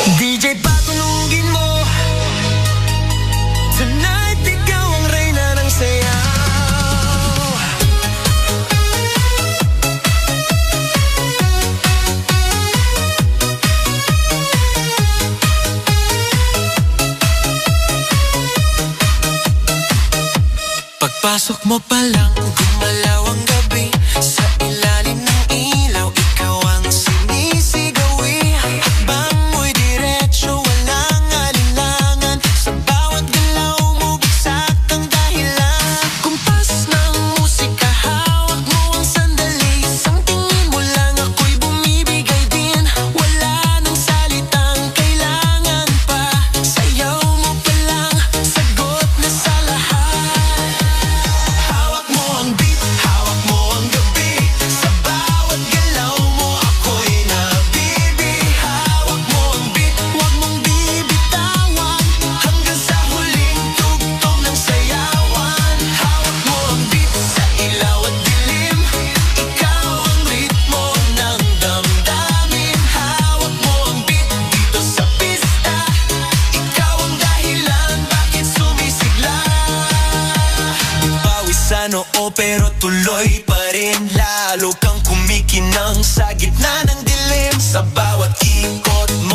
DJ patunugin mo, tonight ikaw ang reyna ng sayaw. Pagpasok mo pa lang, gumalaw ang gabi. Sa ilalim ng ilaw, ikaw ang sinisigawi. Hakbang mo'y diretso, walang alinlangan. Sa bawat galaw mo, bagsak ang dahilan. Kumpas ng musika, hawak mo ang sandali. Isang tingin mo lang, ako'y bumibigay din. Wala nang salitang kailangan pa. Sayaw mo pa lang, sagot na sa lahat. Hawak mo ang beat, hawak mo ang gabi. Sa bawat galaw mo, ako'y nabibi. Hawak mo ang beat, huwag mong bibitawan. Hanggang sa huling tugtog ng sayawan. Hawak mo ang beat, sa ilaw at dilim. Ikaw ang ritmo ng damdamin. Hawak mo ang beat, dito sa pista. Ikaw ang dahilan, bakit sumisigla. Pawis sa noo pero tuloy pa rin. Lalo kang kumikinang sa gitna ng dilim. Sa bawat ikot mo